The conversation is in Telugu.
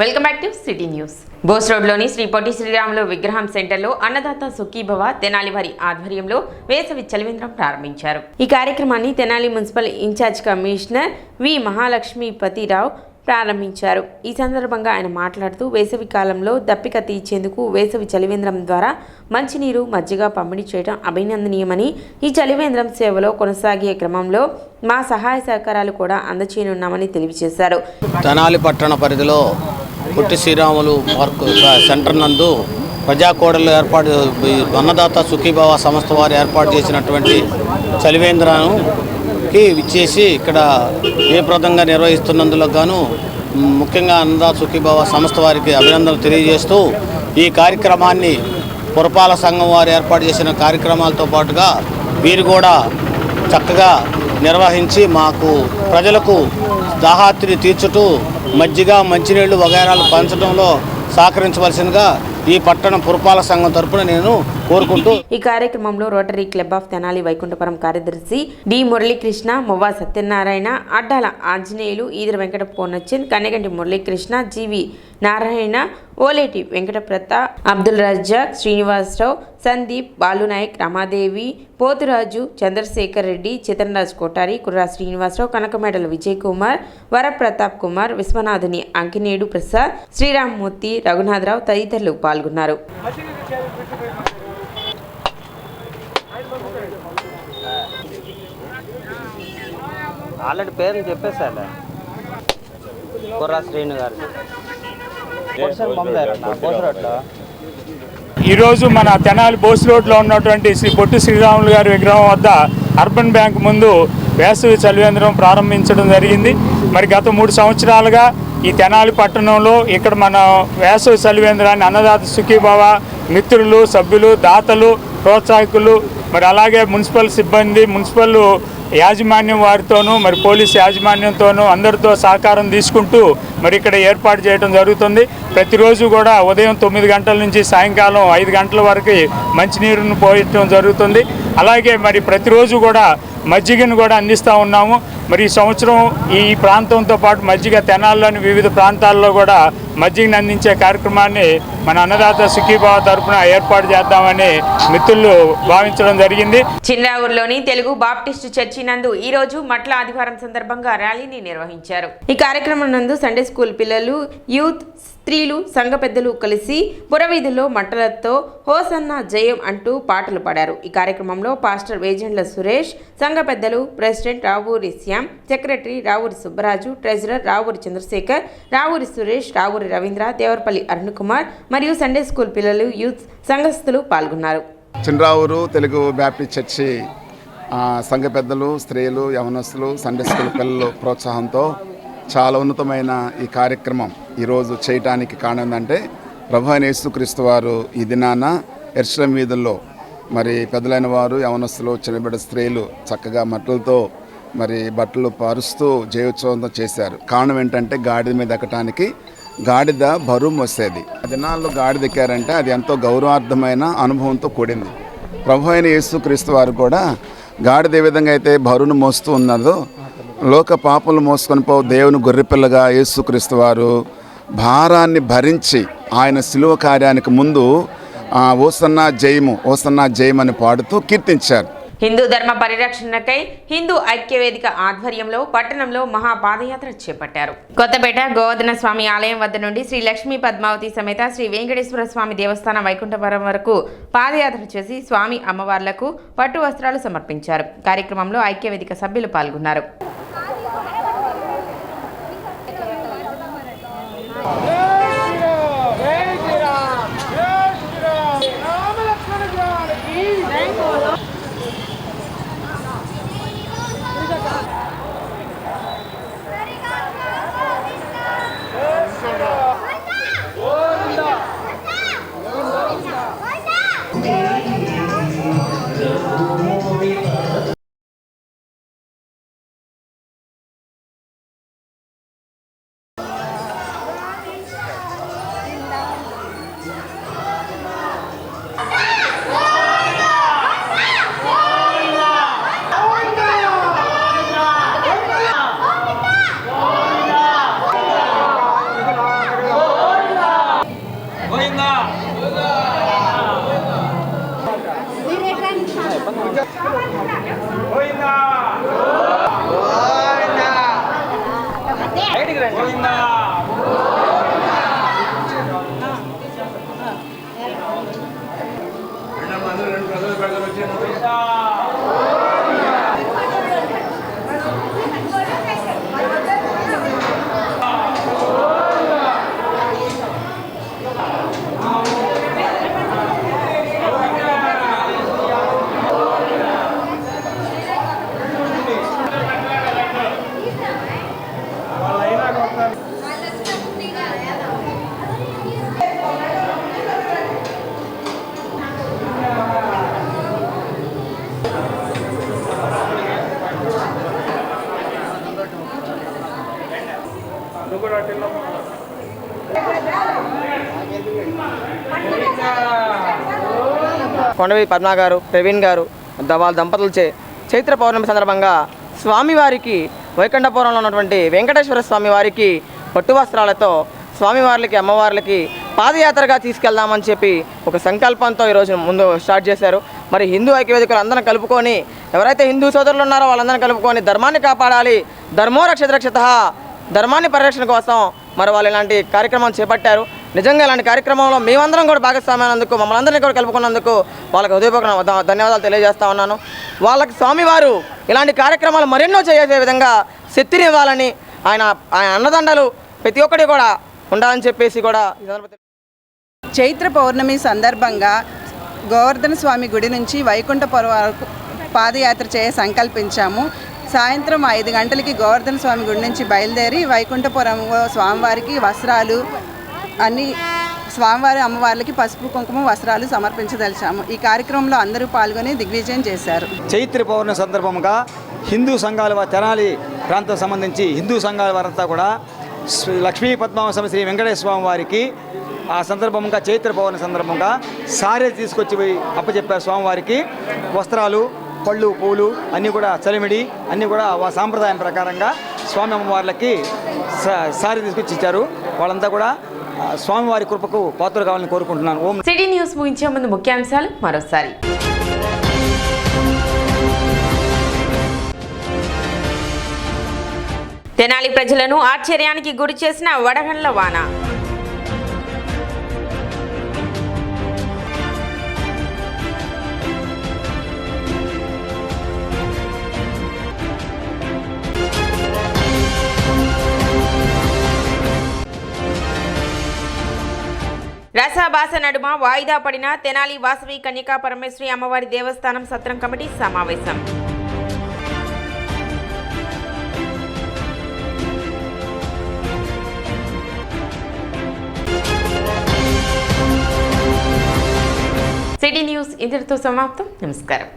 Welcome back to city news. Bose రోడ్లోని శ్రీ పొట్టి శ్రీరాములు విగ్రహం సెంటర్లో అన్నదాత సుఖీభవ తెనాలి వారి ఆధ్వర్యంలో వేసవి చలివేంద్రం ప్రారంభించారు. ఈ కార్యక్రమాన్ని Tenali municipal in charge commissioner V Mahalakshmipathirao ప్రారంభించారు. ఈ సందర్భంగా ఆయన మాట్లాడుతూ వేసవి కాలంలో దప్పిక తీర్చేందుకు వేసవి చలివేంద్రం ద్వారా మంచినీరు, మజ్జిగ పంపిణీ చేయడం అభినందనీయమని, ఈ చలివేంద్రం సేవలో కొనసాగే క్రమంలో మా సహాయ సహకారాలు కూడా అందచేయనున్నామని తెలియజేశారు. తెనాలి పట్టణ పరిధిలో పొట్టి శ్రీరాములు పార్క్ సెంటర్ నందు ప్రజాకోడలు ఏర్పాటు అన్నదాత సుఖీభావ సంస్థ వారు ఏర్పాటు చేసినటువంటి చలివేంద్రానికి విచ్చేసి ఇక్కడ జయప్రదంగా నిర్వహిస్తున్నందుకు గాను ముఖ్యంగా అన్నదాత సుఖీభావ సంస్థ వారికి అభినందనలు తెలియజేస్తూ ఈ కార్యక్రమాన్ని పురపాలక సంఘం వారు ఏర్పాటు చేసిన కార్యక్రమాలతో పాటుగా వీరు కూడా చక్కగా నిర్వహించి మాకు ప్రజలకు దాహార్తిని తీర్చుతూ మజ్జిగ, మంచినీళ్లు వగైరాలు పంచడంలో సహకరించవలసిందిగా ఈ పట్టణ పురపాలక సంఘం తరపున నేను కోరుకుంటూ ఈ కార్యక్రమంలో rotary club of Tenali Vaikunthapuram కార్యదర్శి డి మురళీకృష్ణ, మొవ్వా సత్యనారాయణ, అడ్డాల ఆంజనేయులు, ఈదర వెంకట పూర్ణచంద్, కన్నెగంటి మురళీకృష్ణ, జీవి నారాయణ, ఓలేటి వెంకటప్రతాప్, అబ్దుల్ రజాక్, శ్రీనివాసరావు, సందీప్, బాలునాయక్, రమాదేవి, పోతురాజు, చంద్రశేఖర్ రెడ్డి, చితన్రాజ్ కోటారి, కుర్రా శ్రీనివాసరావు, కనకమేడల విజయ్ కుమార్, వరప్రతాప్ కుమార్, విశ్వనాథుని అంకినేడు ప్రసాద్, శ్రీరామ్మూర్తి, రఘునాథరావు తదితరులు పాల్గొన్నారు. ఆల్రెడీ పేర్లు చెప్పేసారు. కుర్రా శ్రీను గారు ఈరోజు మన తెనాలి బోస్ రోడ్లో ఉన్నటువంటి శ్రీ పొట్టి శ్రీరాములు గారి విగ్రహం వద్ద అర్బన్ బ్యాంక్ ముందు వేసవి చలివేంద్రం ప్రారంభించడం జరిగింది. మరి గత 3 సంవత్సరాలుగా ఈ తెనాలి పట్టణంలో ఇక్కడ మన వేసవి చలివేంద్రాన్ని అన్నదాత సుఖీభావ మిత్రులు, సభ్యులు, దాతలు, ప్రోత్సాహకులు, మరి అలాగే మున్సిపల్ సిబ్బంది, మున్సిపల్ యాజమాన్యం వారితోనూ, మరి పోలీస్ యాజమాన్యంతోనూ అందరితో సహకారం తీసుకుంటూ మరి ఇక్కడ ఏర్పాటు చేయడం జరుగుతుంది. ప్రతిరోజు కూడా ఉదయం 9 గంటల నుంచి సాయంకాలం 5 గంటల వరకు మంచినీరును పోయటం జరుగుతుంది. అలాగే మరి ప్రతిరోజు కూడా మజ్జిగను కూడా అందిస్తూ ఉన్నాము. మరి ఈ సంవత్సరం ఈ ప్రాంతంతో పాటు మజ్జిగ తెనాల్లోని వివిధ ప్రాంతాల్లో కూడా మజ్జిగను అందించే కార్యక్రమాన్ని మన అన్నదాత సుఖీభావ తరఫున ఏర్పాటు చేద్దామని మిత్రులు భావించడం జరిగింది. చిన్రావూరులోని తెలుగు బాప్టిస్టు చర్చి నందు ఈ రోజు మట్ల ఆదివారం సందర్భంగా ర్యాలీని నిర్వహించారు. ఈ కార్యక్రమం నందు సండే స్కూల్ పిల్లలు, యూత్, స్త్రీలు, సంఘ పెద్దలు కలిసి పురవీధుల్లో మంటలతో హోసన్న జయం అంటూ పాటలు పాడారు. ఈ కార్యక్రమంలో పాస్టర్ వేజండ్ల సురేష్, సంఘ పెద్దలు, president Ravuri Shyam, secretary Ravuri Subbaraju, treasurer Ravuri Chandrasekhar, Ravuri Suresh, Ravuri Ravindra, Devarapalli Arun Kumar మరియు సండే స్కూల్ పిల్లలు, యూత్ సంఘస్థులు పాల్గొన్నారు. చిన్రావూరు తెలుగు బ్యాప్టిస్ట్ చర్చి సంఘ పెద్దలు, స్త్రీలు, యవనస్తులు, సండే స్కూల్ పిల్లలు ప్రోత్సాహంతో చాలా ఉన్నతమైన ఈ కార్యక్రమం ఈరోజు చేయటానికి కారణం ఏంటంటే ప్రభు అయిన యేసుక్రీస్తు వారు ఈ దినాన యెరూషలేము వీధుల్లో మరి పెద్దలైన వారు, యవనస్తులు, చిన్నబిడ్డ స్త్రీలు చక్కగా మట్టలతో మరి బట్టలు పరుస్తూ జయోత్సవంతో చేశారు. కారణం ఏంటంటే గాడిద మీద ఎక్కటానికి గాడిద బరువు మోసేది. ఆ దినాల్లో గాడిద ఎక్కారంటే అది ఎంతో గౌరవార్థమైన అనుభవంతో కూడింది. ప్రభు అయిన యేసుక్రీస్తు వారు కూడా గాడిద ఏ విధంగా అయితే బరువును మోస్తూ ఉన్నదో లోక పాపలు మోసుకొని పో దేవుని గొర్రెపిల్లగా యేసుక్రీస్తు వారు భారాన్ని భరించి ఆయన శిలువ కార్యానికి ముందు ఓసన్నా జయము, ఓసన్నా జయం అని పాడుతూ కీర్తించారు. హిందూ ధర్మ పరిరక్షణకై హిందూ ఐక్యవేదిక ఆధ్వర్యంలో పట్టణంలో మహాపాదయాత్ర చేపట్టారు. కొత్తపేట గోవర్ధన స్వామి ఆలయం వద్ద నుండి శ్రీ లక్ష్మీ పద్మావతి సమేత శ్రీ వెంకటేశ్వర స్వామి దేవస్థానం వైకుంఠపురం వరకు పాదయాత్ర చేసి స్వామి అమ్మవార్లకు పట్టు వస్త్రాలు సమర్పించారు. కార్యక్రమంలో ఐక్యవేదిక సభ్యులు పాల్గొన్నారు. కొండవి పద్మా గారు, ప్రవీణ్ గారు వాళ్ళ దంపతులచే చైత్ర పౌర్ణమి సందర్భంగా స్వామివారికి వైకుంఠపురంలో ఉన్నటువంటి వెంకటేశ్వర స్వామి వారికి పట్టు వస్త్రాలతో స్వామివార్లకి అమ్మవార్లకి పాదయాత్రగా తీసుకెళ్దామని చెప్పి ఒక సంకల్పంతో ఈరోజు ముందు స్టార్ట్ చేశారు. మరి హిందూ ఐక్యవేదికలు అందరం కలుపుకొని, ఎవరైతే హిందూ సోదరులు ఉన్నారో వాళ్ళందరం కలుపుకొని ధర్మాన్ని కాపాడాలి, ధర్మో రక్షిత రక్షిత, ధర్మాన్ని పరిరక్షణ కోసం మరి వాళ్ళు ఇలాంటి కార్యక్రమం చేపట్టారు. నిజంగా ఇలాంటి కార్యక్రమంలో మేమందరం కూడా భాగస్వామ్యానందుకు, మమ్మల్ని అందరినీ కూడా కలుపుకున్నందుకు వాళ్ళకి హృదయపూర్వక ధన్యవాదాలు తెలియజేస్తా ఉన్నాను. వాళ్ళకి స్వామివారు ఇలాంటి కార్యక్రమాలు మరెన్నో చేసే విధంగా శక్తిని ఇవ్వాలని, ఆయన అన్నదండలు ప్రతి ఒక్కటి కూడా ఉండాలని చెప్పేసి కూడా చైత్ర పౌర్ణమి సందర్భంగా గోవర్ధన స్వామి గుడి నుంచి వైకుంఠపురం వరకు పాదయాత్ర సంకల్పించాము. సాయంత్రం 5 గంటలకి గోవర్ధన స్వామి గుడి నుంచి బయలుదేరి వైకుంఠపురం స్వామివారికి వస్త్రాలు అన్ని స్వామివారి అమ్మవార్లకి పసుపు కుంకుమ వస్త్రాలు సమర్పించదలిచాము. ఈ కార్యక్రమంలో అందరూ పాల్గొని దిగ్విజయం చేశారు. చైత్ర పౌర్ణమి సందర్భంగా హిందూ సంఘాల తెనాలి ప్రాంతం సంబంధించి హిందూ సంఘాల వారంతా కూడా లక్ష్మీ పద్మావతి శ్రీ వెంకటేశ్వర స్వామి వారికి ఆ సందర్భంగా చైత్ర పౌర్ణమి సందర్భంగా సారే తీసుకొచ్చి అప్పచెప్పారు. స్వామివారికి వస్త్రాలు, పళ్ళు, పూలు అన్నీ కూడా చలిమిడి అన్నీ కూడా సాంప్రదాయం ప్రకారంగా స్వామి అమ్మవార్లకి సారీ తీసుకొచ్చి ఇచ్చారు. వాళ్ళంతా కూడా స్వామివారి కృపకు పాత్రలు కావాలని కోరుకుంటున్నాను. ఓం. సిటీ న్యూస్ ముగించే ముందు ముఖ్యాంశాలు మరోసారి. తెనాలి ప్రజలను ఆశ్చర్యానికి గురి చేసిన వడగండ్ల వాన. రసాభాస నడుమ వాయిదా పడిన తెనాలి వాసవి కన్యకా పరమేశ్వరి అమ్మవారి దేవస్థానం సత్రం కమిటీ సమావేశం. సిటీ న్యూస్ ఇంతటితో సమాప్తం. నమస్కారం.